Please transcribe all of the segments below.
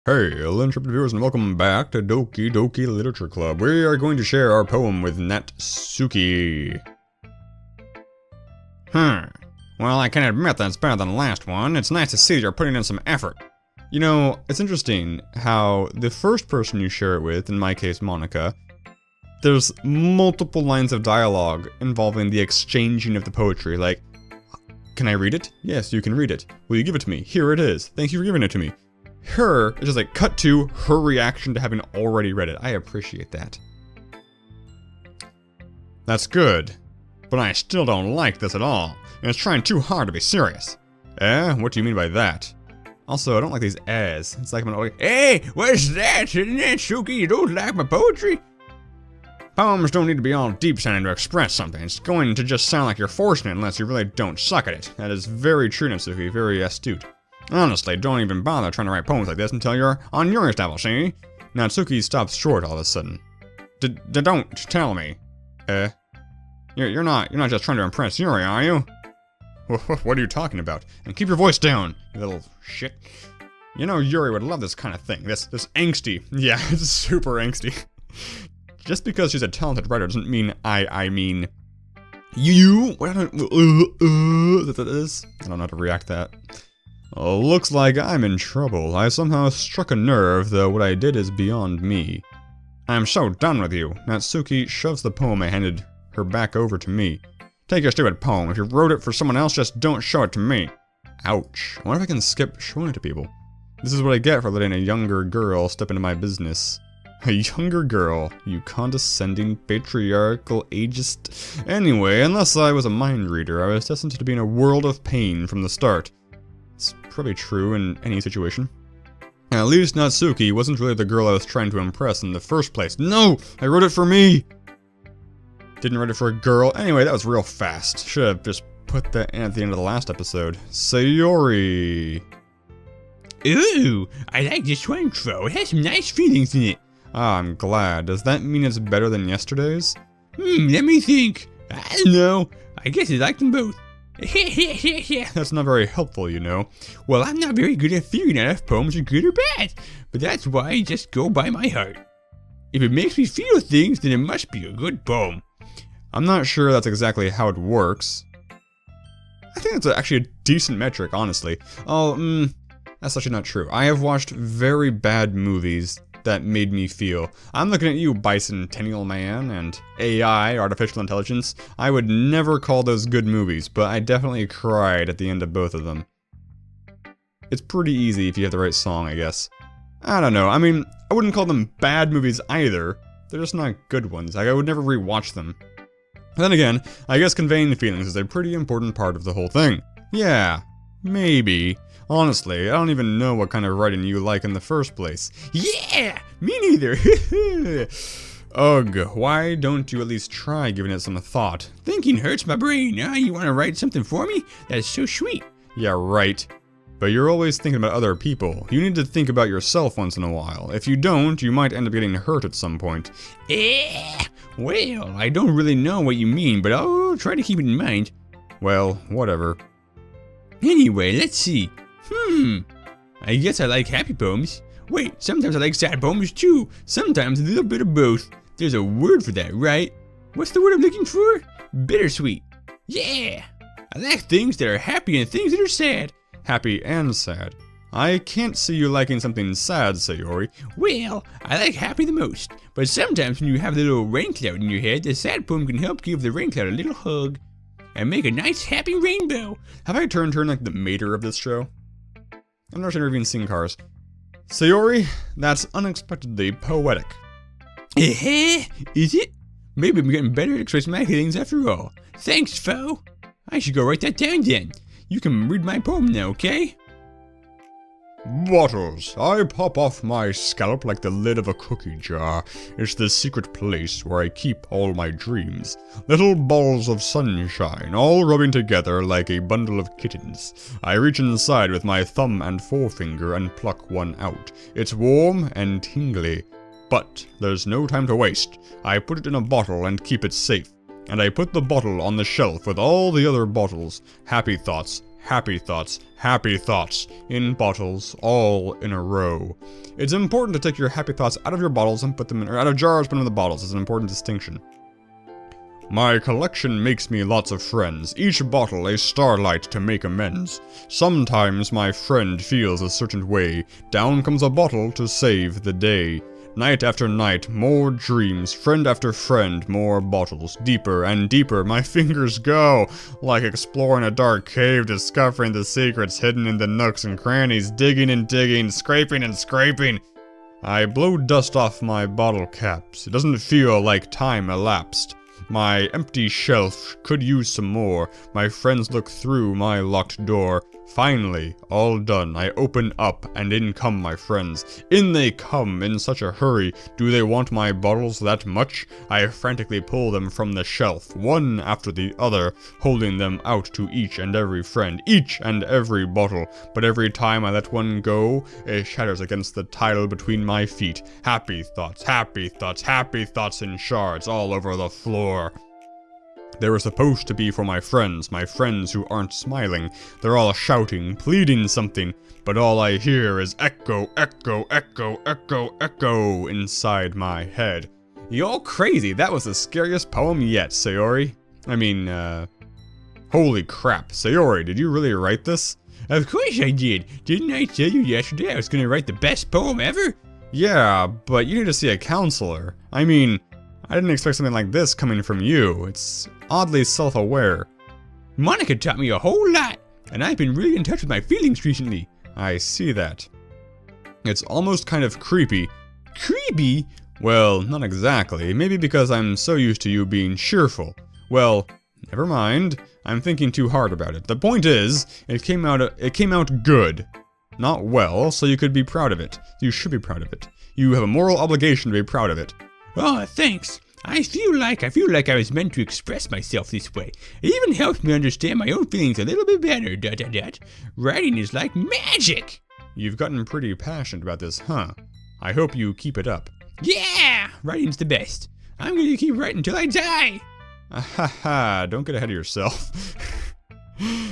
Hey, hello intrepid viewers and welcome back to Doki Doki Literature Club. We are going to share our poem with Natsuki. Well, I can admit that it's better than the last one. It's nice to see you're putting in some effort. You know, it's interesting how the first person you share it with, in my case Monica, there's multiple lines of dialogue involving the exchanging of the poetry, like, can I read it? Yes, you can read it. Will you give it to me? Here it is. Thank you for giving it to me. Her, it's just like cut to her reaction to having already read it. I appreciate that. That's good. But I still don't like this at all. And it's trying too hard to be serious. What do you mean by that? Also, I don't like these ehs. It's like I'm like, hey, what's that? Isn't that Suki? You don't like my poetry? Poems don't need to be all deep sounding to express something. It's going to just sound like you're forcing it unless you really don't suck at it. That is very true, Natsuki. Very astute. Honestly, don't even bother trying to write poems like this until you're on your level, see? Natsuki stops short all of a sudden. Don't tell me. You're not just trying to impress Yuri, are you? What are you talking about? And keep your voice down, you little shit. You know Yuri would love this kind of thing. This angsty. Yeah, it's super angsty. Just because she's a talented writer doesn't mean I mean you. What that is? I don't know how to react to that. Looks like I'm in trouble. I somehow struck a nerve, though what I did is beyond me. I'm so done with you. Natsuki shoves the poem I handed her back over to me. Take your stupid poem. If you wrote it for someone else, just don't show it to me. Ouch. I wonder if I can skip showing it to people. This is what I get for letting a younger girl step into my business. A younger girl, you condescending, patriarchal, ageist. Anyway, unless I was a mind reader, I was destined to be in a world of pain from the start. It's probably true in any situation. At least Natsuki wasn't really the girl I was trying to impress in the first place. No! I wrote it for me! Didn't write it for a girl. Anyway, that was real fast. Should have just put that in at the end of the last episode. Sayori. Ooh, I like this one, Fro. It has some nice feelings in it. Ah, I'm glad. Does that mean it's better than yesterday's? Let me think. I don't know. I guess I like them both. That's not very helpful, you know. Well, I'm not very good at figuring out if poems are good or bad, but that's why I just go by my heart. If it makes me feel things, then it must be a good poem. I'm not sure that's exactly how it works. I think that's actually a decent metric, honestly. Oh, that's actually not true. I have watched very bad movies that made me feel. I'm looking at you, Bicentennial Man, and AI, Artificial Intelligence. I would never call those good movies, but I definitely cried at the end of both of them. It's pretty easy if you have the right song, I guess. I don't know, I mean, I wouldn't call them bad movies either. They're just not good ones. Like, I would never rewatch them. Then again, I guess conveying feelings is a pretty important part of the whole thing. Yeah, maybe. Honestly, I don't even know what kind of writing you like in the first place. Yeah, me neither. Ugh, why don't you at least try giving it some thought? Thinking hurts my brain. You want to write something for me? That's so sweet. Yeah, right. But you're always thinking about other people. You need to think about yourself once in a while. If you don't, you might end up getting hurt at some point. Well, I don't really know what you mean, but I'll try to keep it in mind. Well, whatever. Anyway, let's see. I guess I like happy poems. Wait, sometimes I like sad poems too. Sometimes a little bit of both. There's a word for that, right? What's the word I'm looking for? Bittersweet. Yeah! I like things that are happy and things that are sad. Happy and sad. I can't see you liking something sad, Sayori. Well, I like happy the most. But sometimes when you have a little rain cloud in your head, the sad poem can help give the rain cloud a little hug. And make a nice happy rainbow. Have I turned her like the mater of this show? I've never even seen Cars. Sayori, that's unexpectedly poetic. Is it? Maybe I'm getting better at expressing my feelings after all. Thanks, Fo. I should go write that down then. You can read my poem now, okay? Bottles. I pop off my scalp like the lid of a cookie jar. It's the secret place where I keep all my dreams. Little balls of sunshine, all rubbing together like a bundle of kittens. I reach inside with my thumb and forefinger and pluck one out. It's warm and tingly. But there's no time to waste. I put it in a bottle and keep it safe. And I put the bottle on the shelf with all the other bottles. Happy thoughts, happy thoughts, in bottles, all in a row. It's important to take your happy thoughts out of your bottles and put them in, or out of jars, put them in the bottles. It's an important distinction. My collection makes me lots of friends, each bottle a starlight to make amends. Sometimes my friend feels a certain way, down comes a bottle to save the day. Night after night, more dreams, friend after friend, more bottles, deeper and deeper my fingers go, like exploring a dark cave, discovering the secrets hidden in the nooks and crannies, digging and digging, scraping and scraping. I blow dust off my bottle caps, it doesn't feel like time elapsed. My empty shelf could use some more, my friends look through my locked door. Finally, all done, I open up, and in come my friends. In they come, in such a hurry. Do they want my bottles that much? I frantically pull them from the shelf, one after the other, holding them out to each and every friend, each and every bottle. But every time I let one go, it shatters against the tile between my feet. Happy thoughts, happy thoughts, happy thoughts in shards all over the floor. They were supposed to be for my friends who aren't smiling. They're all shouting, pleading something, but all I hear is echo, echo, echo, echo, echo inside my head. You're crazy, that was the scariest poem yet, Sayori. I mean, holy crap. Sayori, did you really write this? Of course I did. Didn't I tell you yesterday I was gonna write the best poem ever? Yeah, but you need to see a counselor. I mean, I didn't expect something like this coming from you. It's oddly self-aware. Monica taught me a whole lot, and I've been really in touch with my feelings recently. I see that. It's almost kind of creepy. Creepy? Well, not exactly. Maybe because I'm so used to you being cheerful. Well, never mind. I'm thinking too hard about it. The point is, it came out good. Not well, so you could be proud of it. You should be proud of it. You have a moral obligation to be proud of it. Oh, thanks. I feel like I was meant to express myself this way. It even helps me understand my own feelings a little bit better, ... Writing is like magic! You've gotten pretty passionate about this, huh? I hope you keep it up. Yeah! Writing's the best. I'm gonna keep writing till I die! Ahaha, don't get ahead of yourself.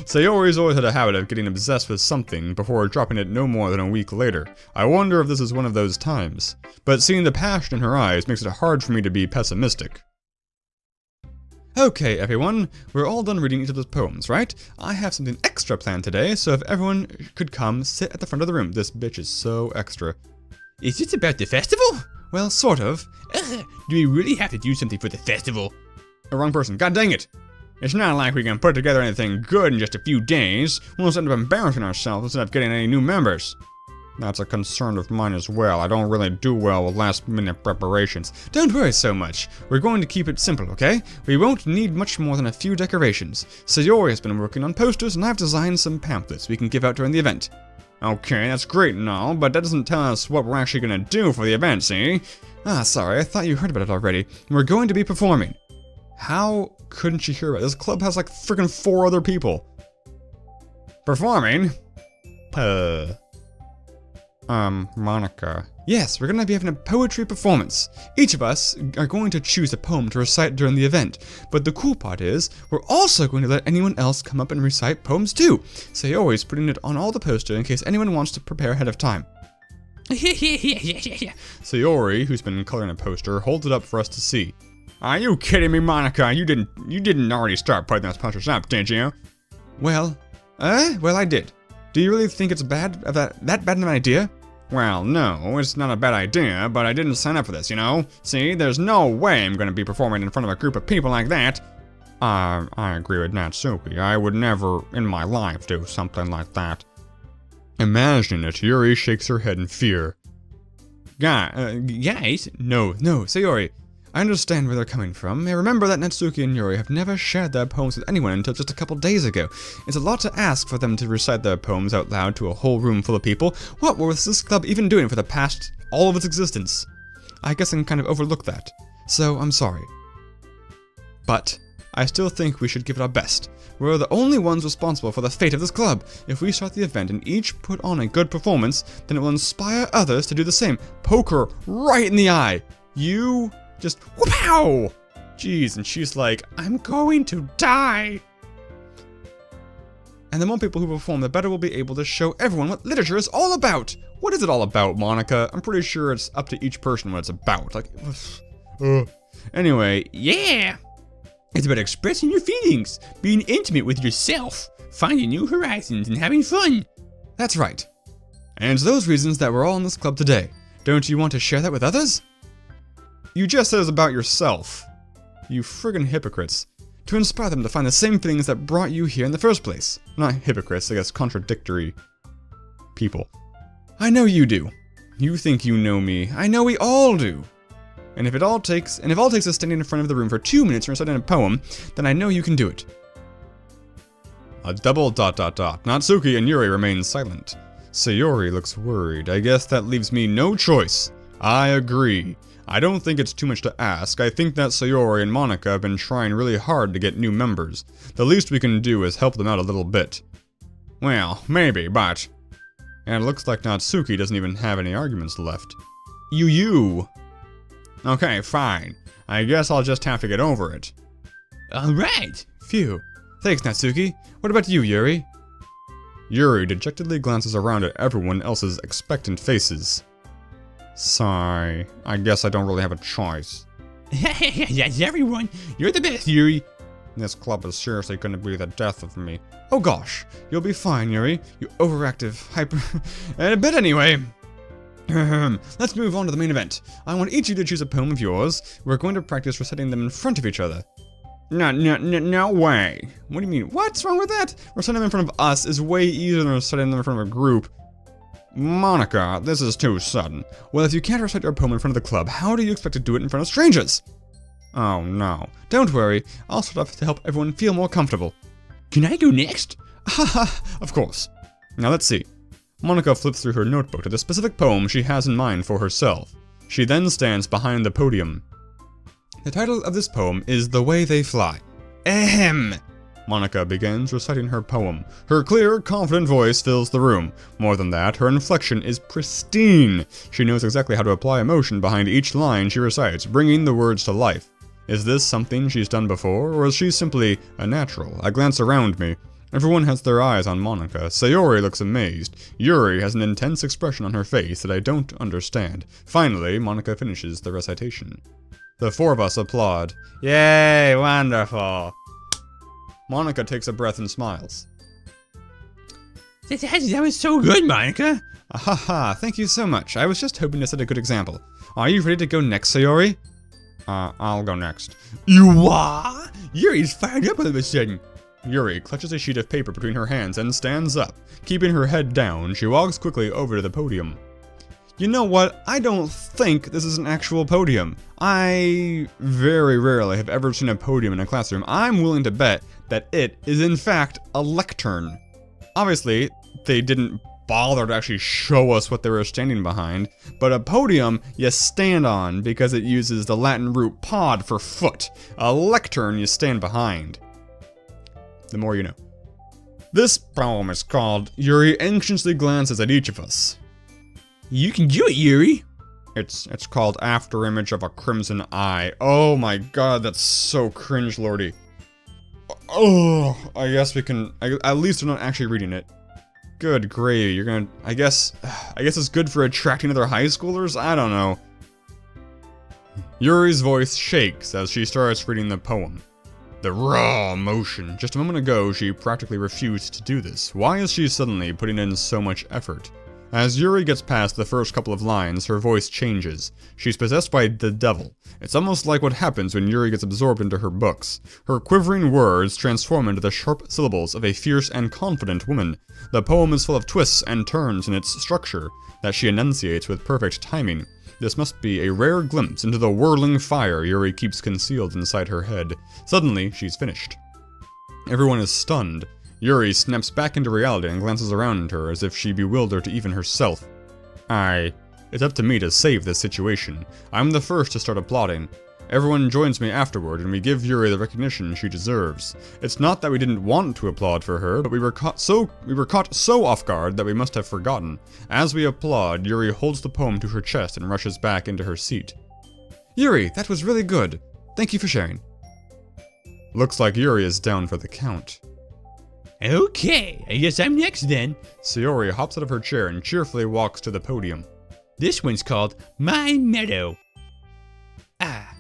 Sayori's always had a habit of getting obsessed with something before dropping it no more than a week later. I wonder if this is one of those times. But seeing the passion in her eyes makes it hard for me to be pessimistic. Okay, everyone, we're all done reading each of those poems, right? I have something extra planned today, so if everyone could come sit at the front of the room. This bitch is so extra. Is this about the festival? Well, sort of. Do we really have to do something for the festival? Wrong person. God dang it! It's not like we can put together anything good in just a few days. We'll just end up embarrassing ourselves instead of getting any new members. That's a concern of mine as well. I don't really do well with last-minute preparations. Don't worry so much. We're going to keep it simple, okay? We won't need much more than a few decorations. Sayori has been working on posters, and I've designed some pamphlets we can give out during the event. Okay, that's great and all, but that doesn't tell us what we're actually gonna do for the event, see? Ah, sorry, I thought you heard about it already. We're going to be performing. How couldn't you hear about it? This club has like freaking 4 other people. Performing? Monica. Yes, we're gonna be having a poetry performance. Each of us are going to choose a poem to recite during the event. But the cool part is, we're also going to let anyone else come up and recite poems too. Sayori's putting it on all the poster in case anyone wants to prepare ahead of time. Sayori, who's been coloring a poster, holds it up for us to see. Are you kidding me, Monica? You didn't already start putting those posters up, did you? Well, I did. Do you really think it's bad? That bad of an idea? Well, no, it's not a bad idea, but I didn't sign up for this, you know? See, there's no way I'm gonna be performing in front of a group of people like that. I agree with Natsuki. I would never in my life do something like that. Imagining it, Yuri shakes her head in fear. Guys? No, Sayori. I understand where they're coming from. I remember that Natsuki and Yuri have never shared their poems with anyone until just a couple days ago. It's a lot to ask for them to recite their poems out loud to a whole room full of people. What was this club even doing for the past all of its existence? I guess I can kind of overlook that. So, I'm sorry. But I still think we should give it our best. We're the only ones responsible for the fate of this club. If we start the event and each put on a good performance, then it will inspire others to do the same. Poke her right in the eye. You just whoop-pow! Jeez, and she's like, I'm going to die. And the more people who perform, the better we'll be able to show everyone what literature is all about. What is it all about, Monica? I'm pretty sure it's up to each person what it's about. Like, anyway, Yeah! It's about expressing your feelings, being intimate with yourself, finding new horizons, and having fun. that's right. And it's those reasons that we're all in this club today. Don't you want to share that with others? You just said it's about yourself. You friggin' hypocrites. To inspire them to find the same feelings that brought you here in the first place. Not hypocrites, I guess contradictory people. I know you do. You think you know me. I know we all do. And if all it takes is standing in front of the room for 2 minutes and reciting a poem, then I know you can do it. A double ... Natsuki and Yuri remain silent. Sayori looks worried. I guess that leaves me no choice. I agree. I don't think it's too much to ask. I think that Sayori and Monica have been trying really hard to get new members. The least we can do is help them out a little bit. Well, maybe, but... And it looks like Natsuki doesn't even have any arguments left. You. Okay, fine. I guess I'll just have to get over it. Alright! Phew. Thanks, Natsuki. What about you, Yuri? Yuri dejectedly glances around at everyone else's expectant faces. Sigh. I guess I don't really have a choice. Yes, everyone! You're the best, Yuri! This club is seriously gonna be the death of me. Oh gosh, you'll be fine, Yuri. You overactive, hyper... But anyway... Let's move on to the main event. I want each of you to choose a poem of yours. We're going to practice reciting them in front of each other. No way. What do you mean? What's wrong with that? Reciting them in front of us is way easier than reciting them in front of a group. Monica, this is too sudden. Well, if you can't recite your poem in front of the club, how do you expect to do it in front of strangers? Oh no. Don't worry. I'll start off to help everyone feel more comfortable. Can I go next? Haha, of course. Now let's see. Monica flips through her notebook to the specific poem she has in mind for herself. She then stands behind the podium. The title of this poem is The Way They Fly. Ahem! Monica begins reciting her poem. Her clear, confident voice fills the room. More than that, her inflection is pristine. She knows exactly how to apply emotion behind each line she recites, bringing the words to life. Is this something she's done before, or is she simply a natural? I glance around me. Everyone has their eyes on Monica. Sayori looks amazed. Yuri has an intense expression on her face that I don't understand. Finally, Monica finishes the recitation. The four of us applaud. Yay, wonderful! Monica takes a breath and smiles. That was so good, Monica! Haha, thank you so much. I was just hoping to set a good example. Are you ready to go next, Sayori? I'll go next. You are? Yuri's fired up all of a sudden. Yuri clutches a sheet of paper between her hands and stands up. Keeping her head down, she walks quickly over to the podium. You know what? I don't think this is an actual podium. I very rarely have ever seen a podium in a classroom. I'm willing to bet that it is in fact a lectern. Obviously, they didn't bother to actually show us what they were standing behind, but a podium you stand on because it uses the Latin root pod for foot. A lectern you stand behind. The more you know. This poem is called Yuri Anxiously Glances at Each of Us. You can do it, Yuri. It's called Afterimage of a Crimson Eye. Oh my god, that's so cringe lordy. Oh, I guess we can, at least we're not actually reading it. Good gravy, you're gonna, I guess it's good for attracting other high schoolers? I don't know. Yuri's voice shakes as she starts reading the poem. The raw emotion. Just a moment ago, she practically refused to do this. Why is she suddenly putting in so much effort? As Yuri gets past the first couple of lines, her voice changes. She's possessed by the devil. It's almost like what happens when Yuri gets absorbed into her books. Her quivering words transform into the sharp syllables of a fierce and confident woman. The poem is full of twists and turns in its structure that she enunciates with perfect timing. This must be a rare glimpse into the whirling fire Yuri keeps concealed inside her head. Suddenly, she's finished. Everyone is stunned. Yuri snaps back into reality and glances around her as if she bewildered even herself. It's up to me to save this situation. I'm the first to start applauding. Everyone joins me afterward and we give Yuri the recognition she deserves. It's not that we didn't want to applaud for her, but we were caught so off guard that we must have forgotten. As we applaud, Yuri holds the poem to her chest and rushes back into her seat. Yuri, that was really good. Thank you for sharing. Looks like Yuri is down for the count. Okay, I guess I'm next then. Sayori hops out of her chair and cheerfully walks to the podium. This one's called My Meadow. Ah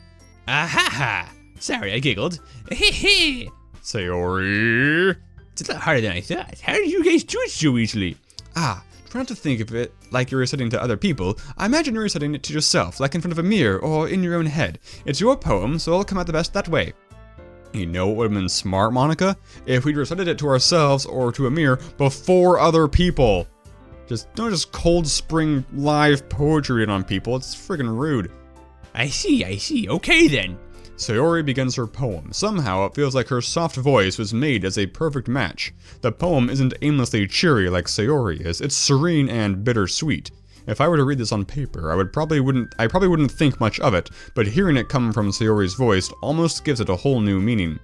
ha ha. Sorry, I giggled. Hee. Sayori. It's a lot harder than I thought. How did you guys do it so easily? Try not to think of it like you're reciting to other people. I imagine you're reciting it to yourself, like in front of a mirror or in your own head. It's your poem, so it'll come out the best that way. You know what would have been smart, Monica? If we'd recited it to ourselves or to a mirror before other people. Don't just cold spring live poetry it on people. It's friggin' rude. I see. Okay then. Sayori begins her poem. Somehow it feels like her soft voice was made as a perfect match. The poem isn't aimlessly cheery like Sayori is. It's serene and bittersweet. If I were to read this on paper, I probably wouldn't think much of it, but hearing it come from Sayori's voice almost gives it a whole new meaning.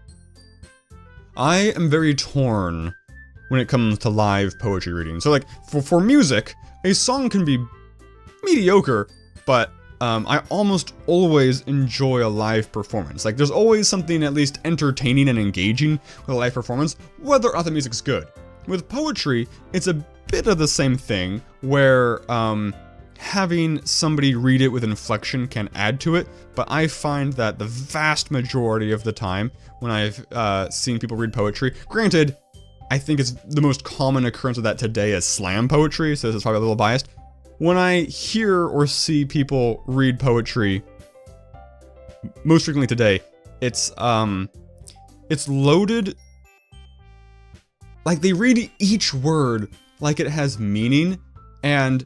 I am very torn when it comes to live poetry reading. So like, for music, a song can be mediocre, but I almost always enjoy a live performance. Like, there's always something at least entertaining and engaging with a live performance, whether or not the music's good. With poetry, it's a bit of the same thing, where having somebody read it with inflection can add to it, but I find that the vast majority of the time when I've seen people read poetry, granted, I think it's the most common occurrence of that today is slam poetry, so this is probably a little biased. When I hear or see people read poetry, most frequently today, it's loaded, like they read each word like it has meaning, and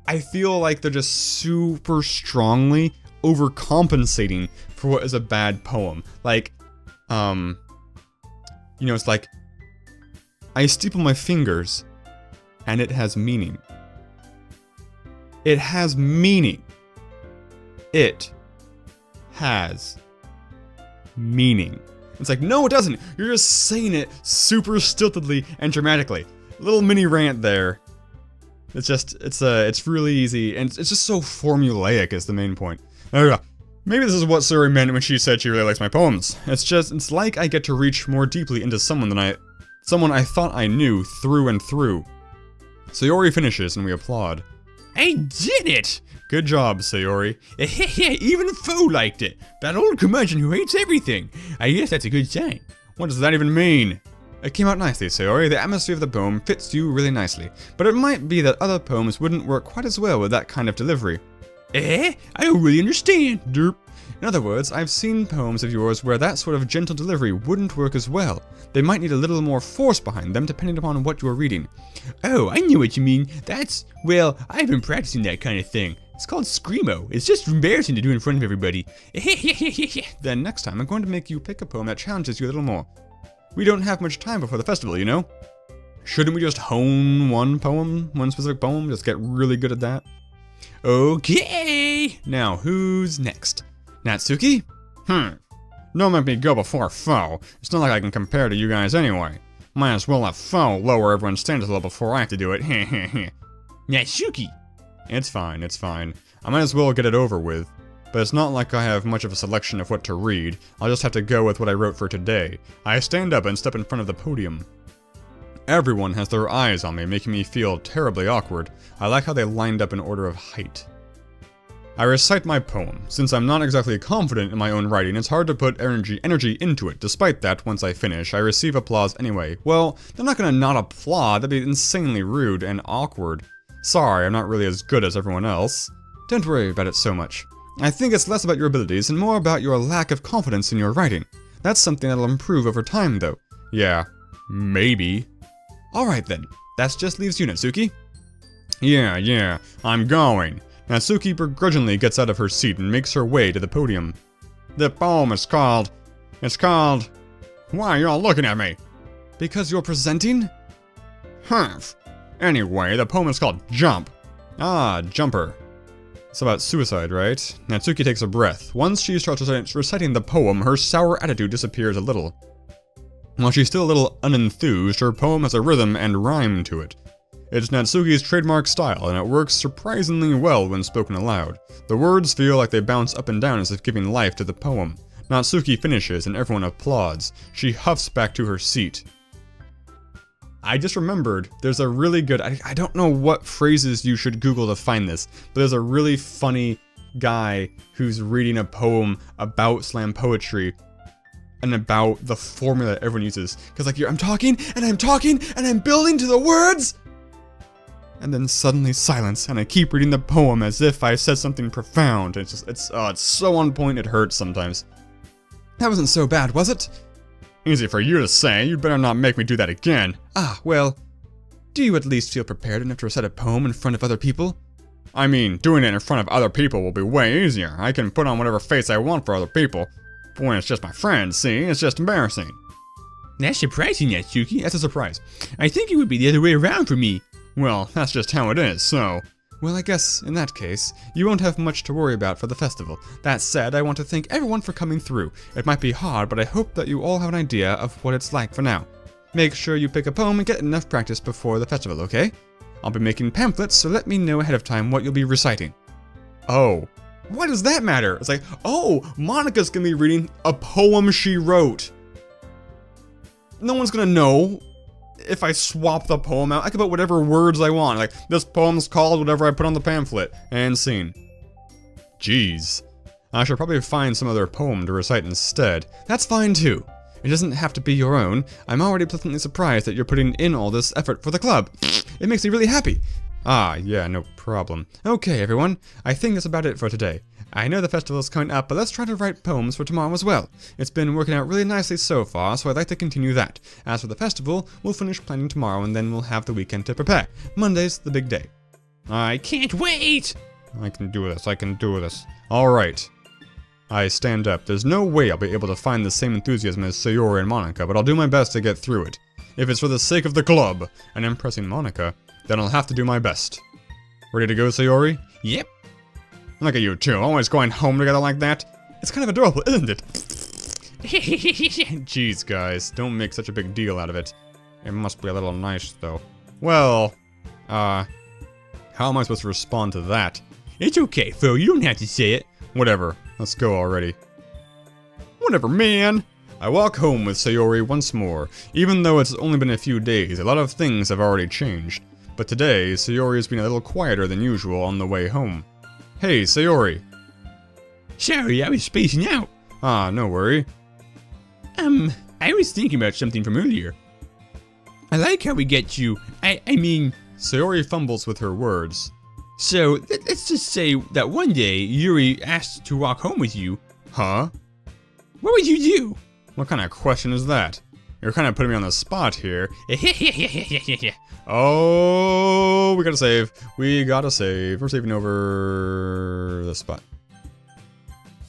I feel like they're just super strongly overcompensating for what is a bad poem. Like, it's like, I steeple my fingers, and it has meaning. It has meaning. It has meaning. It's like, no, it doesn't. You're just saying it super stiltedly and dramatically. Little mini rant there. It's really easy, and it's just so formulaic is the main point. Maybe this is what Sayori meant when she said she really likes my poems. It's like I get to reach more deeply into someone I thought I knew through and through. Sayori finishes and we applaud. I did it! Good job, Sayori. Even Foe liked it. That old curmudgeon who hates everything. I guess that's a good sign. What does that even mean? It came out nicely, Sayori. The atmosphere of the poem fits you really nicely. But it might be that other poems wouldn't work quite as well with that kind of delivery. I don't really understand. Derp. In other words, I've seen poems of yours where that sort of gentle delivery wouldn't work as well. They might need a little more force behind them depending upon what you're reading. Oh, I know what you mean. Well, I've been practicing that kind of thing. It's called Screamo. It's just embarrassing to do in front of everybody. Then next time I'm going to make you pick a poem that challenges you a little more. We don't have much time before the festival, you know? Shouldn't we just hone one specific poem, just get really good at that? Okay! Now, who's next? Natsuki? Don't make me go before Foe. It's not like I can compare to you guys anyway. Might as well let Foe lower everyone's standards a little before I have to do it. Natsuki! It's fine. I might as well get it over with. But it's not like I have much of a selection of what to read. I'll just have to go with what I wrote for today. I stand up and step in front of the podium. Everyone has their eyes on me, making me feel terribly awkward. I like how they lined up in order of height. I recite my poem. Since I'm not exactly confident in my own writing, it's hard to put energy into it. Despite that, once I finish, I receive applause anyway. Well, they're not gonna not applaud, that'd be insanely rude and awkward. Sorry, I'm not really as good as everyone else. Don't worry about it so much. I think it's less about your abilities and more about your lack of confidence in your writing. That's something that'll improve over time, though. Yeah, maybe. Alright then, that just leaves you, Natsuki. Yeah, I'm going. Natsuki begrudgingly gets out of her seat and makes her way to the podium. The poem is called... Why are y'all looking at me? Because you're presenting? Humph. Anyway, the poem is called Jump. Ah, Jumper. It's about suicide, right? Natsuki takes a breath. Once she starts reciting the poem, her sour attitude disappears a little. While she's still a little unenthused, her poem has a rhythm and rhyme to it. It's Natsuki's trademark style, and it works surprisingly well when spoken aloud. The words feel like they bounce up and down as if giving life to the poem. Natsuki finishes and everyone applauds. She huffs back to her seat. I just remembered there's a really good, I don't know what phrases you should Google to find this, but there's a really funny guy who's reading a poem about slam poetry and about the formula everyone uses. Because like, I'm talking, and I'm building to the words! And then suddenly silence, and I keep reading the poem as if I said something profound. It's so on point it hurts sometimes. That wasn't so bad, was it? Easy for you to say, you better not make me do that again. Ah, well, do you at least feel prepared enough to recite a poem in front of other people? I mean, doing it in front of other people will be way easier. I can put on whatever face I want for other people. But when it's just my friends, see, it's just embarrassing. That's surprising, Natsuki. That's a surprise. I think it would be the other way around for me. Well, that's just how it is, so... Well, I guess, in that case, you won't have much to worry about for the festival. That said, I want to thank everyone for coming through. It might be hard, but I hope that you all have an idea of what it's like for now. Make sure you pick a poem and get enough practice before the festival, okay? I'll be making pamphlets, so let me know ahead of time what you'll be reciting. Oh. What does that matter? It's like, oh, Monika's gonna be reading a poem she wrote. No one's gonna know if I swap the poem out. I can put whatever words I want. Like, this poem's called whatever I put on the pamphlet. And scene. Jeez. I should probably find some other poem to recite instead. That's fine too. It doesn't have to be your own. I'm already pleasantly surprised that you're putting in all this effort for the club. It makes me really happy. Ah, yeah, no problem. Okay, everyone. I think that's about it for today. I know the festival's coming up, but let's try to write poems for tomorrow as well. It's been working out really nicely so far, so I'd like to continue that. As for the festival, we'll finish planning tomorrow and then we'll have the weekend to prepare. Monday's the big day. I can't wait! I can do this. Alright. I stand up. There's no way I'll be able to find the same enthusiasm as Sayori and Monika, but I'll do my best to get through it. If it's for the sake of the club and impressing Monika, then I'll have to do my best. Ready to go, Sayori? Yep. Look at you two, always going home together like that. It's kind of adorable, isn't it? Jeez, guys, don't make such a big deal out of it. It must be a little nice, though. Well, how am I supposed to respond to that? It's okay, Fo, you don't have to say it. Whatever, let's go already. Whatever, man! I walk home with Sayori once more. Even though it's only been a few days, a lot of things have already changed. But today, Sayori has been a little quieter than usual on the way home. Hey, Sayori. Sorry, I was spacing out. Ah, no worry. I was thinking about something from earlier. I like how we get you, I mean... Sayori fumbles with her words. So, let's just say that one day, Yuri asked to walk home with you. Huh? What would you do? What kind of question is that? You're kind of putting me on the spot here. Oh, we gotta save. We're saving over the spot.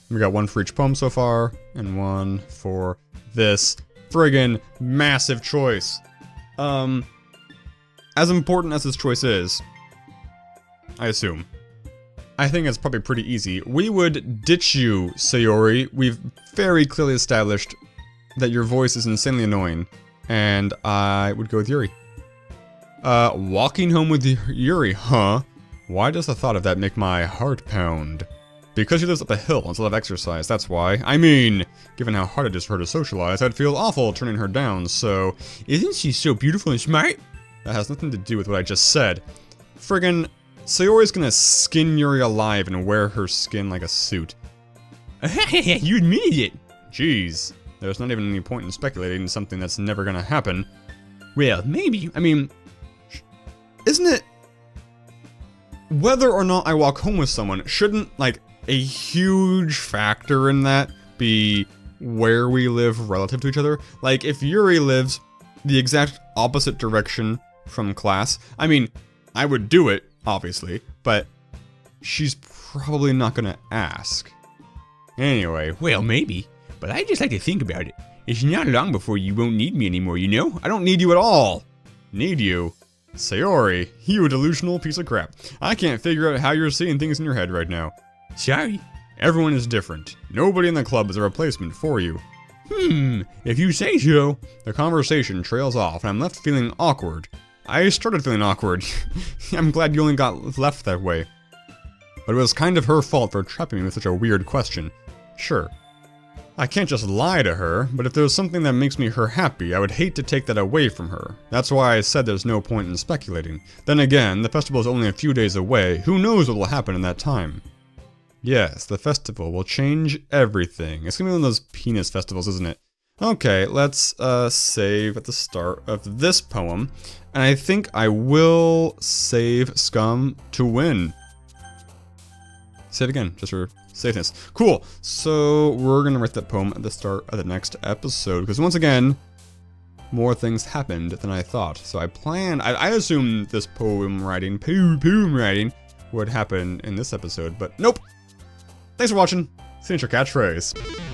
We got one for each poem so far, and one for this friggin' massive choice. As important as this choice is, I assume, I think it's probably pretty easy. We would ditch you, Sayori. We've very clearly established that your voice is insanely annoying, and I would go with Yuri. Walking home with Yuri, huh? Why does the thought of that make my heart pound? Because she lives up a hill and still have exercise, that's why. I mean, given how hard it is for her to socialize, I'd feel awful turning her down, so... Isn't she so beautiful and smart? That has nothing to do with what I just said. Friggin', Sayori's gonna skin Yuri alive and wear her skin like a suit. You admitted it! Jeez, there's not even any point in speculating something that's never gonna happen. Well, maybe. I mean, isn't it... Whether or not I walk home with someone, shouldn't, like, a huge factor in that be where we live relative to each other? Like, if Yuri lives the exact opposite direction from class, I mean, I would do it, obviously, but she's probably not gonna ask. Anyway. Well, maybe, but I just like to think about it. It's not long before you won't need me anymore, you know? I don't need you at all. Need you? Sayori, you delusional piece of crap. I can't figure out how you're seeing things in your head right now. Sorry. Everyone is different. Nobody in the club is a replacement for you. If you say so. The conversation trails off and I'm left feeling awkward. I started feeling awkward. I'm glad you only got left that way. But it was kind of her fault for trapping me with such a weird question. Sure. I can't just lie to her, but if there's something that makes me her happy, I would hate to take that away from her. That's why I said there's no point in speculating. Then again, the festival is only a few days away. Who knows what will happen in that time? Yes, the festival will change everything. It's gonna be one of those penis festivals, isn't it? Okay, let's save at the start of this poem. And I think I will save Scum to win. Save again, just for safeness. Cool, so we're gonna write that poem at the start of the next episode, because once again, more things happened than I thought. So I assumed this poem writing would happen in this episode, but nope. Thanks for watching. Signature catchphrase.